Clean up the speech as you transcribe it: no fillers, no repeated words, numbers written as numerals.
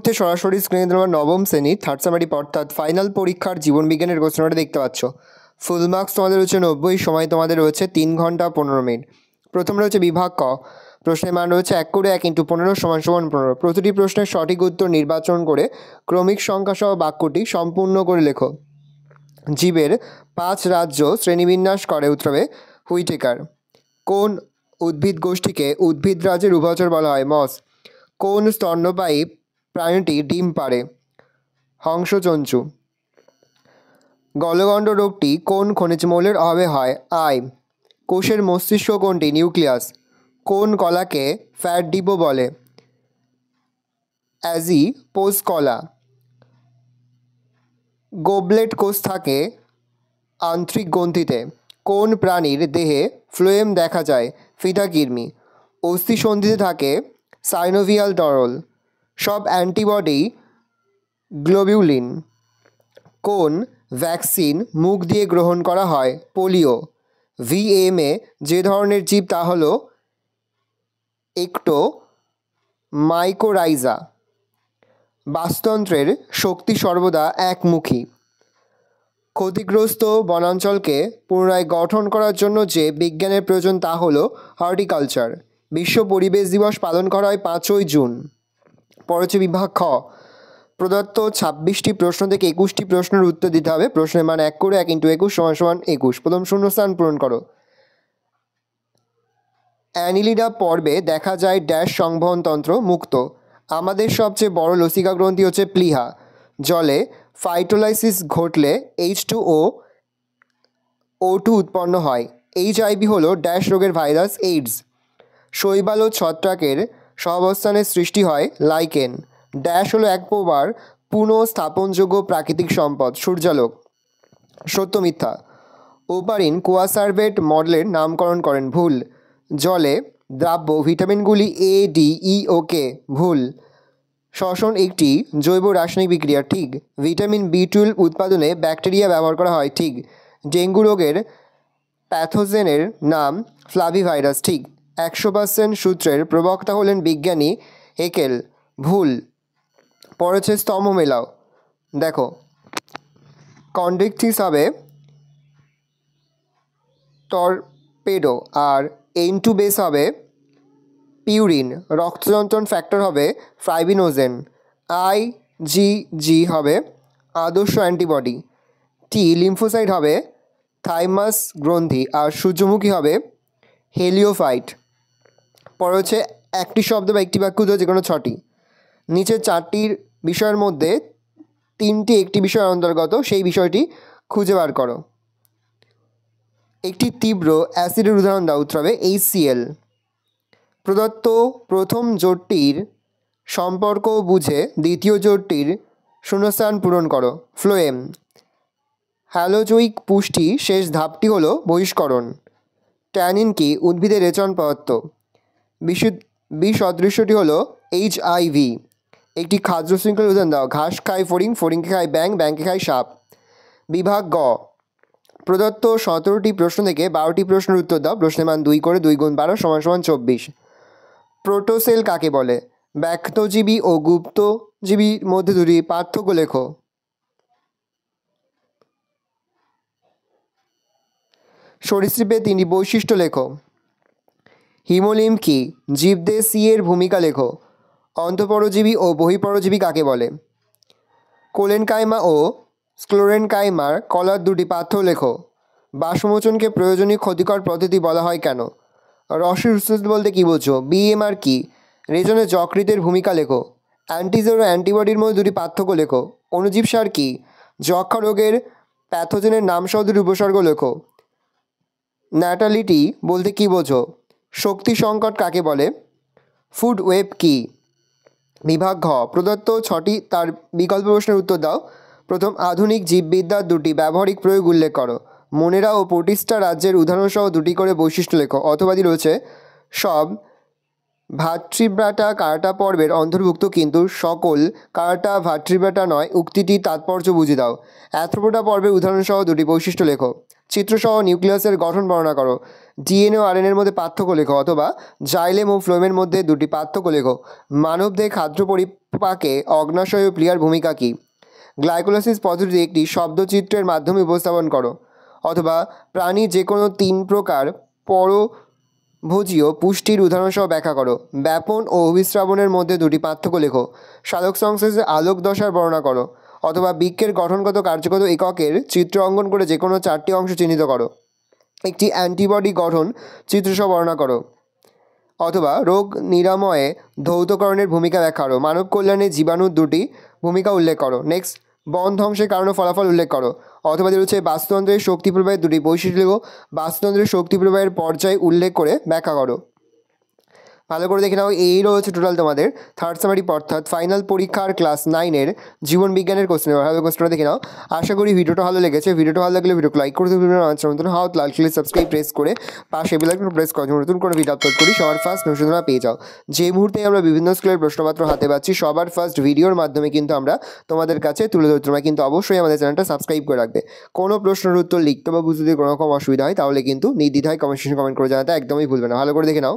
মুহূর্তে সরাসরি স্ক্রিনে তোমার নবম শ্রেণীর থার্ড সামারি অর্থাৎ ফাইনাল পরীক্ষার জীবনবিজ্ঞানের কোশ্চেনটা দেখতে পাচ্ছ। ফুল মার্কস তোমাদের হচ্ছে 90, সময় তোমাদের রয়েছে 3 ঘন্টা 15 মিনিট। প্রথম রয়েছে বিভাগ ক, প্রশ্নের মান রয়েছে 1 করে 1 × 15 = 15। প্রতিটি প্রশ্নের সঠিক উত্তর নির্বাচন করে ক্রমিক সংখ্যা সহ বাক্যটি সম্পূর্ণ করে লেখো। জীবের 5 রাজ্য শ্রেণীবিন্যাস করে উত্তরে হুইটেকার। কোন উদ্ভিদ গোষ্ঠীকে উদ্ভিদ রাজ্যের উভচর বলা হয়? মস। কোন স্তন্যপায়ী প্রাণীটি ডিম পাড়ে? হংসচঞ্চু। গলগণ্ড রোগটি কোন খনিজ মৌলের অভাবে হয়? আয়রন। কোষের মস্তিষ্ক কোনটি? নিউক্লিয়াস। কোন কলাকে ফ্যাট ডিপো বলে? অ্যাজিপোজ কলা। গোবলেট কোষ থাকে আন্ত্রিক গ্রন্থিতে। কোন প্রাণীর দেহে ফ্লোয়েম দেখা যায়? ফিতাকৃমি। অস্থিসন্ধিতে থাকে সাইনোভিয়াল তরল। সব অ্যান্টিবডি গ্লোবিউলিন। কোন ভ্যাকসিন মুখ দিয়ে গ্রহণ করা হয়? পোলিও। ভিএমএ যে ধরনের জীব তা হল একটোমাইকোরাইজা। বাস্তুতন্ত্রের শক্তি সর্বদা একমুখী। ক্ষতিগ্রস্ত বনাঞ্চলকে পুনরায় গঠন করার জন্য যে বিজ্ঞানের প্রয়োজন তা হল হর্টিকালচার। বিশ্ব পরিবেশ দিবস পালন করা হয় 5ই জুন। পরবর্তী বিভাগ খ, প্রদত্ত 26টি প্রশ্ন থেকে 21টি প্রশ্নের উত্তর দিতে হবে। প্রশ্নের মান 1 করে 1 × 21 = 21। প্রথম শূন্যস্থান পূরণ করো। অ্যানিলিডা পর্বে দেখা যায় ড্যাশ সংবহনতন্ত্র মুক্ত। আমাদের সবচেয়ে বড় লসিকা গ্রন্থি হচ্ছে প্লিহা। জলে ফাইটোলাইসিস ঘটলে H2O O2 উৎপন্ন হয়। HIV হল ড্যাশ রোগের ভাইরাস এইডস। শৈবাল ও ছত্রাকের সহাবস্থানের সৃষ্টি হয় লাইকেন। ড্যাশ হলো এক প্রকার পুনঃস্থাপনযোগ্য প্রাকৃতিক সম্পদ সূর্যালোক। সত্য মিথ্যা? ওপারিন কোয়াসারভেট মডেলের নামকরণ করেন। ভুল। জলে দ্রাব্য ভিটামিনগুলি A, D, E O K। ভুল। শ্বসন একটি জৈব রাসায়নিক বিক্রিয়া। ঠিক। ভিটামিন B12 উৎপাদনে ব্যাকটেরিয়া ব্যবহার করা হয়। ঠিক। ডেঙ্গু রোগের প্যাথোজেনের নাম ফ্লাভিভাইরাস। ঠিক। 100% সূত্রের প্রবক্তা হলেন বিজ্ঞানী হেকেল। ভুল। পরেছে স্তম্ভ মেলাও। দেখো, কন্ডেক্টিস হবে টর্পেডো আর N2 বেস হবে পিউরিন। রক্তযন্ত্রণ ফ্যাক্টর হবে ফাইব্রিনোজেন। IgG হবে আদর্শ অ্যান্টিবডি। T লিম্ফোসাইট হবে থাইমাস গ্রন্থি আর সূর্যমুখী হবে হেলিওফাইট। পরে হচ্ছে একটি শব্দ বা একটি বাক্য যে কোনো 6টি। নিচের 4টির বিষয়ের মধ্যে 3টি একটি বিষয়ের অন্তর্গত, সেই বিষয়টি খুঁজে বার করো। একটি তীব্র অ্যাসিডের উদাহরণ দাও। উত্তর হবে HCl। প্রদত্ত প্রথম জোটটির সম্পর্ক বুঝে দ্বিতীয় জোটটির শূন্যস্থান পূরণ করো। ফ্লোয়েম। হ্যালোজোয়িক পুষ্টি শেষ ধাপটি হল বহিষ্করণ। ট্যানিন কি? উদ্ভিদের রেচন পদার্থ। বিষ অদৃশ্যটি হল HIV। একটি খাদ্য শৃঙ্খল উদাহরণ দাও। ঘাস খায় ফড়িং, ফড়িংকে খায় ব্যাঙ, ব্যাঙকে খায় সাপ। বিভাগ গ, প্রদত্ত 17টি প্রশ্ন থেকে 12টি প্রশ্নের উত্তর দাও। প্রশ্নের মান 2 করে 2 × 12 = 24। প্রোটোসেল কাকে বলে? ব্যক্তজীবী ও গুপ্তজীবীর মধ্যে দুটি পার্থক্য লেখো। সরীসৃপের 3টি বৈশিষ্ট্য লেখো। হিমোলিম্ফ কি? জীবদের C এর ভূমিকা লেখো। অন্তঃপরজীবী ও বহিঃপরজীবী কাকে বলে? কোলেনকাইমা ও স্ক্লেরেনকাইমার কলার দুটি পার্থক্য লেখো। বাষ্পমোচনকে প্রয়োজনীয় ক্ষতিকর পদ্ধতি বলা হয় কেন? রসের উৎস বলতে কী বোঝো? BMR কি? রেজনে যকৃতের ভূমিকা লেখো। অ্যান্টিজেন ও অ্যান্টিবডির মধ্যে দুটি পার্থক্য লেখো। অণুজীব সার কি? যক্ষা রোগের প্যাথোজেনের নামসহ দুটি উপসর্গ লেখো। ন্যাটালিটি বলতে কী বোঝো? শক্তি সংকট কাকে বলে? ফুড ওয়েব কি? বিভাগ ঘ, প্রদত্ত 6টি তার বিকল্প প্রশ্নের উত্তর দাও। প্রথম, আধুনিক জীববিদ্যার দুটি ব্যবহারিক প্রয়োগ উল্লেখ করো। মোনেরা ও প্রোটিস্টা রাজ্যের উদাহরণসহ দুটি করে বৈশিষ্ট্য লেখো। অথবাদী রয়েছে সব ভার্টিব্রাটা কার্টা পর্বের অন্তর্ভুক্ত কিন্তু সকল কার্টা ভার্টিব্রাটা নয়। উক্তিটির তাৎপর্য বুঝে দাও। অ্যাথ্রোপোডা পর্বের উদাহরণসহ দুটি বৈশিষ্ট্য লেখো। চিত্রসহ নিউক্লিয়াসের গঠন বর্ণনা করো। DNA ও RNA এর মধ্যে পার্থক্য লেখো। অথবা জাইলেম ও ফ্লোয়েমের মধ্যে দুটি পার্থক্য লেখো। মানবদেহে খাদ্য পাকে অগ্নাশয় ও প্লিহার ভূমিকা কী? গ্লাইকোলাইসিস পদ্ধতি একটি শব্দচিত্রের মাধ্যমে উপস্থাপন করো। অথবা প্রাণী যে কোনো 3 প্রকার পরভোজীয় পুষ্টির উদাহরণসহ ব্যাখ্যা করো। ব্যাপন ও অভিস্রাবণের মধ্যে দুটি পার্থক্য লেখো। সালোক সংশ্লেষে আলোক দশার বর্ণনা করো। অথবা বৃক্কের গঠনগত কার্যগত এককের চিত্র অঙ্কন করে যে কোনো 4টি অংশ চিহ্নিত করো। একটি অ্যান্টিবডি গঠন চিত্রসহ বর্ণনা করো। অথবা রোগ নিরাময়ে ধৌতকরণের ভূমিকা ব্যাখ্যা করো। মানব কল্যাণে জীবাণুর 2টি ভূমিকা উল্লেখ করো। নেক্সট, বন ধ্বংসের কারণ ও ফলাফল উল্লেখ করো। অথবা রয়েছে বাস্তুতন্ত্রের শক্তি প্রবাহের 2টি বৈশিষ্ট্য লেখো। বাস্তুতন্ত্রের শক্তি প্রবাহের পর্যায় উল্লেখ করে ব্যাখ্যা করো। ভালো করে দেখে নাও, এই রয়েছে টোটাল তোমাদের থার্ড সামারি অর্থাৎ ফাইনাল পরীক্ষার ক্লাস 9-এর জীবন বিজ্ঞানের কোশ্চেন। ভালো কোশ্চেনটা দেখে নাও। আশা করি ভিডিওটা ভালো লেগেছে। ভিডিওটা ভালো লাগলে ভিডিওকে লাইক করতে ভুলবেন না। নতুন হাত লাল ক্লিক সাবস্ক্রাইব প্রেস করে পাশে বেল আইকন প্রেস করে নতুন করে ভিডিও আপলোড করি সবার ফার্স্ট নোটিফিকেশন পেয়ে যাও। যে মুহূর্তে আমরা বিভিন্ন স্কুলের প্রশ্নপত্র হাতে পাচ্ছি সবার ফার্স্ট ভিডিওর মাধ্যমে কিন্তু আমরা তোমাদের কাছে তুলে ধরতে। তোমরা কিন্তু অবশ্যই আমাদের চ্যানেলটা সাবস্ক্রাইব করে রাখবে। কোনো প্রশ্নের উত্তর লিখতে বা বুঝতে যদি কোনো রকম অসুবিধা হয় তাহলে কিন্তু নির্দ্বিধায় কমেন্ট সেকশনে কমেন্ট করে জানাতে একদমই ভুলবে না। ভালো করে দেখে নাও।